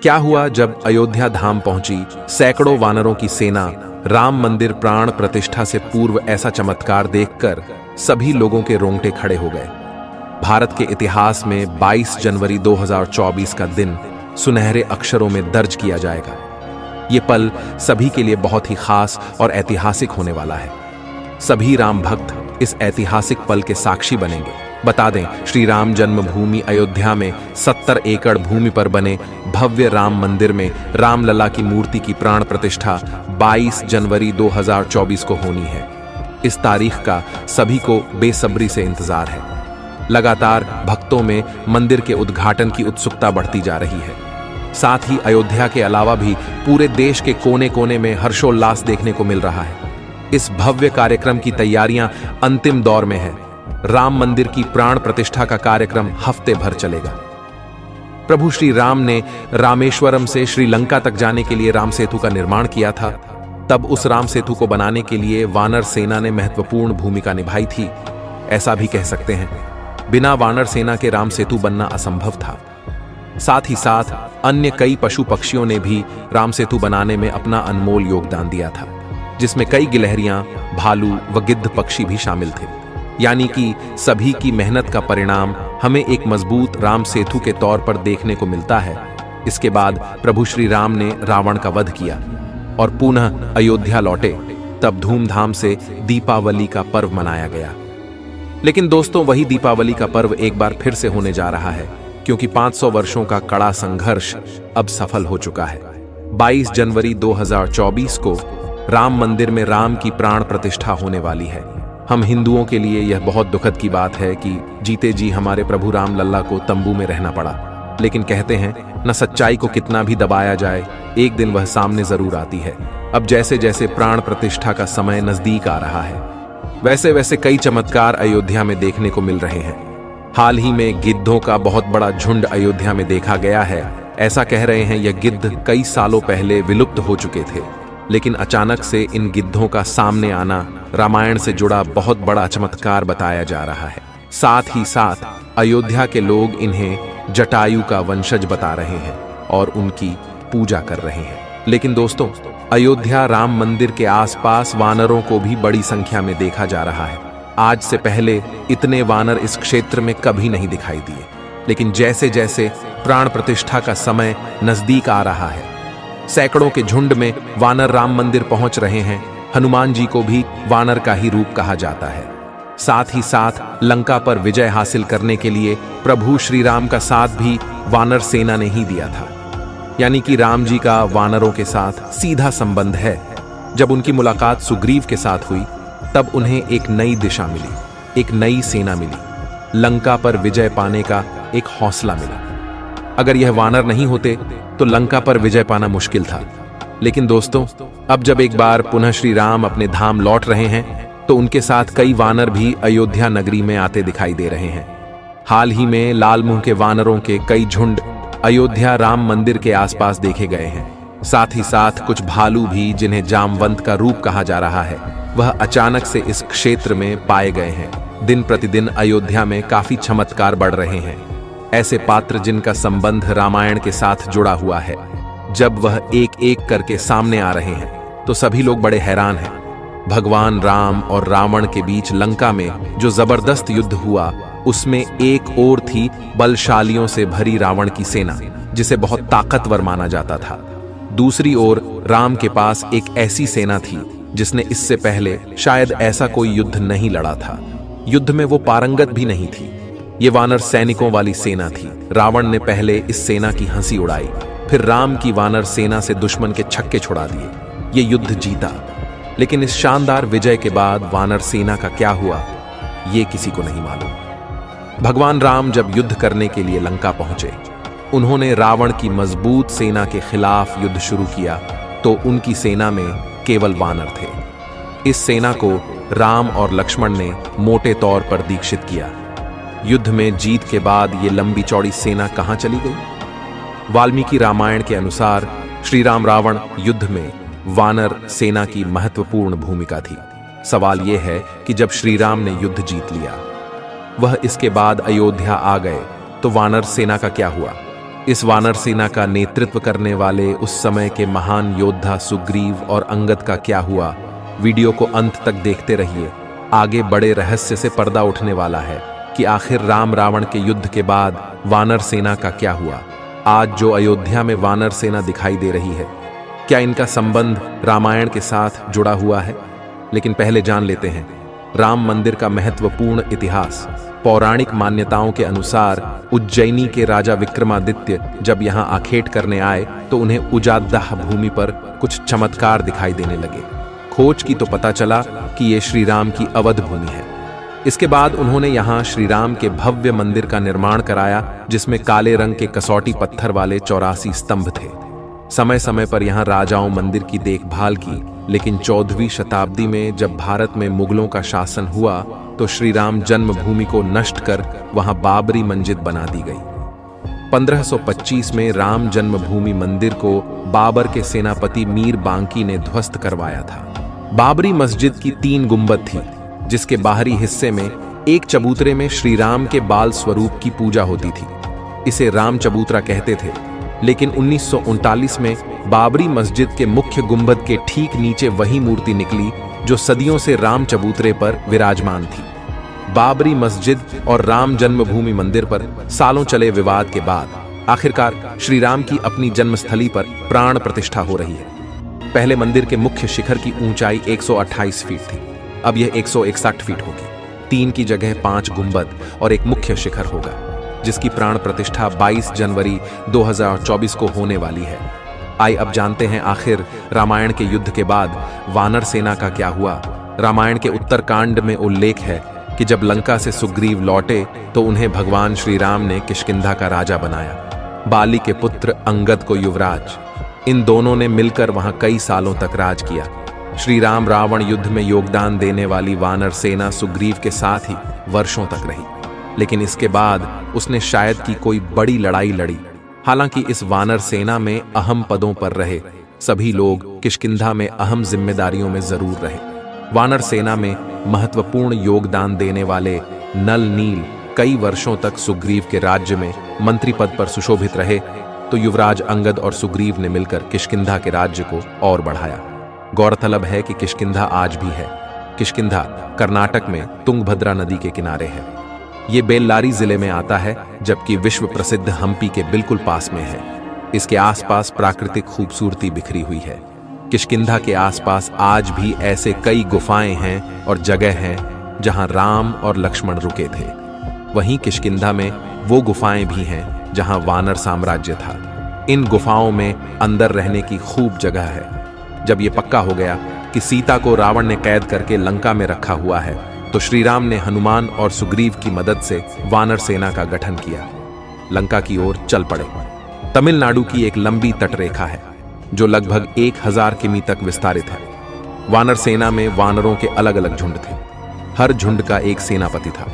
क्या हुआ जब अयोध्या धाम पहुंची सैकड़ों वानरों की सेना राम मंदिर प्राण प्रतिष्ठा से पूर्व ऐसा चमत्कार देखकर सभी लोगों के रोंगटे खड़े हो गए। भारत के इतिहास में 22 जनवरी 2024 का दिन सुनहरे अक्षरों में दर्ज किया जाएगा। ये पल सभी के लिए बहुत ही खास और ऐतिहासिक होने वाला है। सभी राम भक्त इस ऐतिहासिक पल के साक्षी बनेंगे। बता दें, श्री राम जन्मभूमि अयोध्या में 70 एकड़ भूमि पर बने भव्य राम मंदिर में रामलला की मूर्ति की प्राण प्रतिष्ठा 22 जनवरी 2024 को होनी है। इस तारीख का सभी को बेसब्री से इंतजार है। लगातार भक्तों में मंदिर के उद्घाटन की उत्सुकता बढ़ती जा रही है। साथ ही अयोध्या के अलावा भी पूरे देश के कोने कोने में हर्षोल्लास देखने को मिल रहा है। इस भव्य कार्यक्रम की तैयारियां अंतिम दौर में है। राम मंदिर की प्राण प्रतिष्ठा का कार्यक्रम हफ्ते भर चलेगा। प्रभु श्री राम ने रामेश्वरम से श्रीलंका तक जाने के लिए राम सेतु का निर्माण किया था। तब उस राम सेतु को बनाने के लिए वानर सेना ने महत्वपूर्ण भूमिका निभाई थी। ऐसा भी कह सकते हैं, बिना वानर सेना के राम सेतु बनना असंभव था। साथ ही साथ अन्य कई पशु पक्षियों ने भी राम सेतु बनाने में अपना अनमोल योगदान दिया था, जिसमें कई गिलहरियां, भालू व गिद्ध पक्षी भी शामिल थे। यानी कि सभी की मेहनत का परिणाम हमें एक मजबूत राम सेतु के तौर पर देखने को मिलता है। इसके बाद प्रभु श्री राम ने रावण का वध किया और पुनः अयोध्या लौटे। तब धूमधाम से दीपावली का पर्व मनाया गया। लेकिन दोस्तों, वही दीपावली का पर्व एक बार फिर से होने जा रहा है, क्योंकि 500 वर्षों का कड़ा संघर्ष अब सफल हो चुका है। 22 जनवरी 2024 को राम मंदिर में राम की प्राण प्रतिष्ठा होने वाली है। हम हिंदुओं के लिए यह बहुत दुखद की बात है कि जीते जी हमारे प्रभु राम लल्ला को तंबू में रहना पड़ा। लेकिन कहते हैं न, सच्चाई को कितना भी दबाया जाए, एक दिन वह सामने जरूर आती है। अब जैसे जैसे प्राण प्रतिष्ठा का समय नजदीक आ रहा है, वैसे वैसे कई चमत्कार अयोध्या में देखने को मिल रहे हैं। हाल ही में गिद्धों का बहुत बड़ा झुंड अयोध्या में देखा गया है। ऐसा कह रहे हैं यह गिद्ध कई सालों पहले विलुप्त हो चुके थे, लेकिन अचानक से इन गिद्धों का सामने आना रामायण से जुड़ा बहुत बड़ा चमत्कार बताया जा रहा है। साथ ही साथ अयोध्या के लोग इन्हें जटायु का वंशज बता रहे हैं और उनकी पूजा कर रहे हैं। लेकिन दोस्तों, अयोध्या राम मंदिर के आसपास वानरों को भी बड़ी संख्या में देखा जा रहा है। आज से पहले इतने वानर इस क्षेत्र में कभी नहीं दिखाई दिए, लेकिन जैसे जैसे प्राण प्रतिष्ठा का समय नजदीक आ रहा है, सैकड़ों के झुंड में वानर राम मंदिर पहुंच रहे हैं। हनुमान जी को भी वानर का ही रूप कहा जाता है। साथ ही साथ लंका पर विजय हासिल करने के लिए प्रभु श्री राम का साथ भी वानर सेना ने ही दिया था। यानी कि राम जी का वानरों के साथ सीधा संबंध है। जब उनकी मुलाकात सुग्रीव के साथ हुई, तब उन्हें एक नई दिशा मिली, एक नई सेना मिली, लंका पर विजय पाने का एक हौसला मिला। अगर यह वानर नहीं होते तो लंका पर विजय पाना मुश्किल था। लेकिन दोस्तों, अब जब एक बार पुनः श्री राम अपने धाम लौट रहे हैं, तो उनके साथ कई वानर भी अयोध्या नगरी में आते दिखाई दे रहे हैं। हाल ही में लाल मुंह के वानरों के कई झुंड अयोध्या राम मंदिर के आसपास देखे गए हैं। साथ ही साथ कुछ भालू भी, जिन्हें जामवंत का रूप कहा जा रहा है, वह अचानक से इस क्षेत्र में पाए गए हैं। दिन प्रतिदिन अयोध्या में काफी चमत्कार बढ़ रहे हैं। ऐसे पात्र जिनका संबंध रामायण के साथ जुड़ा हुआ है, जब वह एक एक करके सामने आ रहे हैं तो सभी लोग बड़े हैरान हैं। भगवान राम और रावण के बीच लंका में जो जबरदस्त युद्ध हुआ, उसमें एक ओर थी बलशालियों से भरी रावण की सेना, जिसे बहुत ताकतवर माना जाता था। दूसरी ओर राम के पास एक ऐसी सेना थी जिसने इससे पहले शायद ऐसा कोई युद्ध नहीं लड़ा था। युद्ध में वो पारंगत भी नहीं थी। ये वानर सैनिकों वाली सेना थी। रावण ने पहले इस सेना की हंसी उड़ाई, फिर राम की वानर सेना से दुश्मन के छक्के छुड़ा दिए। ये युद्ध जीता। लेकिन इस शानदार विजय के बाद वानर सेना का क्या हुआ, ये किसी को नहीं मालूम। भगवान राम जब युद्ध करने के लिए लंका पहुंचे, उन्होंने रावण की मजबूत सेना के खिलाफ युद्ध शुरू किया, तो उनकी सेना में केवल वानर थे। इस सेना को राम और लक्ष्मण ने मोटे तौर पर दीक्षित किया। युद्ध में जीत के बाद ये लंबी चौड़ी सेना कहां चली गई? वाल्मीकि रामायण के अनुसार श्री राम रावण युद्ध में वानर सेना की महत्वपूर्ण भूमिका थी। सवाल यह है कि जब श्री राम ने युद्ध जीत लिया, वह इसके बाद अयोध्या आ गए, तो वानर सेना का क्या हुआ? इस वानर सेना का नेतृत्व करने वाले उस समय के महान योद्धा सुग्रीव और अंगद का क्या हुआ, वीडियो को अंत तक देखते रहिए। आगे बड़े रहस्य से पर्दा उठने वाला है कि आखिर राम रावण के युद्ध के बाद वानर सेना का क्या हुआ। आज जो अयोध्या में वानर सेना दिखाई दे रही है, क्या इनका संबंध रामायण के साथ जुड़ा हुआ है? लेकिन पहले जान लेते हैं राम मंदिर का महत्वपूर्ण इतिहास। पौराणिक मान्यताओं के अनुसार उज्जैनी के राजा विक्रमादित्य जब यहां आखेट करने आए तो उन्हें उजादाह भूमि पर कुछ चमत्कार दिखाई देने लगे। खोज की तो पता चला कि ये श्री राम की अवध भूमि है। इसके बाद उन्होंने यहां श्री राम के भव्य मंदिर का निर्माण कराया, जिसमें काले रंग के कसौटी पत्थर वाले 84 स्तंभ थे। समय समय पर यहां राजाओं मंदिर की देखभाल की, लेकिन 14वीं शताब्दी में जब भारत में मुगलों का शासन हुआ तो श्री राम जन्मभूमि को नष्ट कर वहां बाबरी मस्जिद बना दी गई। 1525 में राम जन्मभूमि मंदिर को बाबर के सेनापति मीर बांकी ने ध्वस्त करवाया था। बाबरी मस्जिद की 3 गुंबद थी, जिसके बाहरी हिस्से में एक चबूतरे में श्री राम के बाल स्वरूप की पूजा होती थी। इसे राम चबूतरा कहते थे। लेकिन 1939 में बाबरी मस्जिद के मुख्य गुंबद के ठीक नीचे वही मूर्ति निकली जो सदियों से राम चबूतरे पर विराजमान थी। बाबरी मस्जिद और राम जन्मभूमि मंदिर पर सालों चले विवाद के बाद आखिरकार श्री राम की अपनी जन्मस्थली पर प्राण प्रतिष्ठा हो रही है। पहले मंदिर के मुख्य शिखर की ऊंचाई 128 फीट थी, अब यह 161 फीट होगी। 3 की जगह 5 गुंबद और एक मुख्य शिखर होगा, जिसकी प्राण प्रतिष्ठा 22 जनवरी 2024 को होने वाली है। आइए अब जानते हैं आखिर रामायण के युद्ध के बाद वानर सेना का क्या हुआ। रामायण के उत्तरकांड में उल्लेख है कि जब लंका से सुग्रीव लौटे तो उन्हें भगवान श्री राम ने किष्किंधा का राजा बनाया। बाली के पुत्र अंगद को युवराज। इन दोनों ने मिलकर वहां कई सालों तक राज किया। श्री राम रावण युद्ध में योगदान देने वाली वानर सेना सुग्रीव के साथ ही वर्षों तक रही, लेकिन इसके बाद उसने शायद की कोई बड़ी लड़ाई लड़ी। हालांकि इस वानर सेना में अहम पदों पर रहे सभी लोग किष्किंधा में अहम जिम्मेदारियों में जरूर रहे। वानर सेना में महत्वपूर्ण योगदान देने वाले नल नील कई वर्षों तक सुग्रीव के राज्य में मंत्री पद पर सुशोभित रहे, तो युवराज अंगद और सुग्रीव ने मिलकर किष्किंधा के राज्य को और बढ़ाया। गौरतलब है कि किष्किंधा आज भी है। किष्किंधा कर्नाटक में तुंगभद्रा नदी के किनारे है। ये बेल्लारी जिले में आता है, जबकि विश्व प्रसिद्ध हम्पी के बिल्कुल पास में है। इसके आसपास प्राकृतिक खूबसूरती बिखरी हुई है। किष्किंधा के आसपास आज भी ऐसे कई गुफाएं हैं और जगह हैं जहां राम और लक्ष्मण रुके थे। वहीं किष्किंधा में वो गुफाएं भी हैं जहां वानर साम्राज्य था। इन गुफाओं में अंदर रहने की खूब जगह है। जब ये पक्का हो गया कि सीता को रावण ने कैद करके लंका में रखा हुआ है, तो श्री राम ने हनुमान और सुग्रीव की मदद से वानर सेना का गठन किया। लंका की ओर चल पड़े। तमिलनाडु की एक लंबी तटरेखा है जो लगभग 1000 किमी तक विस्तारित है। वानर सेना में वानरों के अलग अलग झुंड थे। हर झुंड का एक सेनापति था,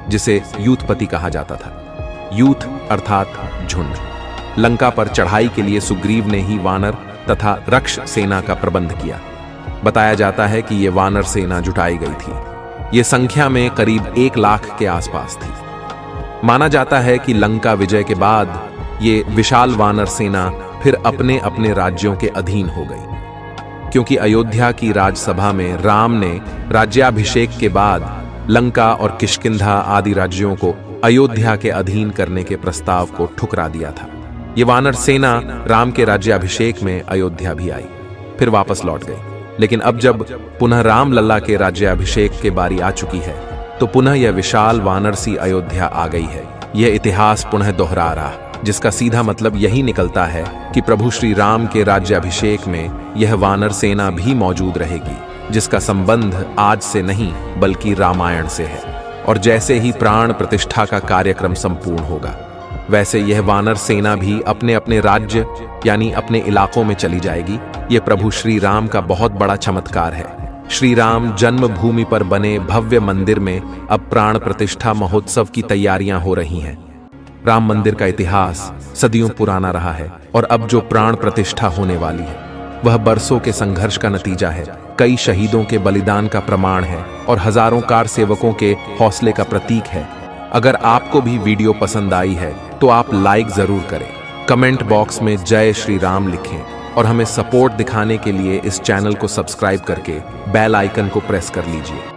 जिसे यूथपति कहा जाता था। यूथ अर्थात झुंड। लंका पर चढ़ाई के लिए सुग्रीव ने ही वानर तथा रक्ष सेना का प्रबंध किया। बताया जाता है कि यह वानर सेना जुटाई गई थी। ये संख्या में करीब 1 लाख के आसपास थी। माना जाता है कि लंका विजय के बाद ये विशाल वानर सेना फिर अपने अपने राज्यों के अधीन हो गई, क्योंकि अयोध्या की राजसभा में राम ने राज्याभिषेक के बाद लंका और किष्किंधा आदि राज्यों को अयोध्या के अधीन करने के प्रस्ताव को ठुकरा दिया था। ये वानर सेना राम के राज्याभिषेक में अयोध्या भी आई, फिर वापस लौट गई। लेकिन अब जब पुनः राम लल्ला के राज्याभिषेक की बारी आ चुकी है, तो पुनः यह विशाल वानर सी अयोध्या आ गई है। यह इतिहास पुनः दोहरा रहा, जिसका सीधा मतलब यही निकलता है कि प्रभु श्री राम के राज्याभिषेक में यह वानर सेना भी मौजूद रहेगी, जिसका संबंध आज से नहीं बल्कि रामायण से है। और जैसे ही प्राण प्रतिष्ठा का कार्यक्रम संपूर्ण होगा, वैसे यह वानर सेना भी अपने अपने राज्य यानी अपने इलाकों में चली जाएगी। यह प्रभु श्री राम का बहुत बड़ा चमत्कार है। श्री राम जन्मभूमि पर बने भव्य मंदिर में अब प्राण प्रतिष्ठा महोत्सव की तैयारियां हो रही हैं। राम मंदिर का इतिहास सदियों पुराना रहा है, और अब जो प्राण प्रतिष्ठा होने वाली है वह बरसों के संघर्ष का नतीजा है, कई शहीदों के बलिदान का प्रमाण है और हजारों कार सेवकों के हौसले का प्रतीक है। अगर आपको भी वीडियो पसंद आई है तो आप लाइक जरूर करें, कमेंट बॉक्स में जय श्री राम लिखें और हमें सपोर्ट दिखाने के लिए इस चैनल को सब्सक्राइब करके बेल आइकन को प्रेस कर लीजिए।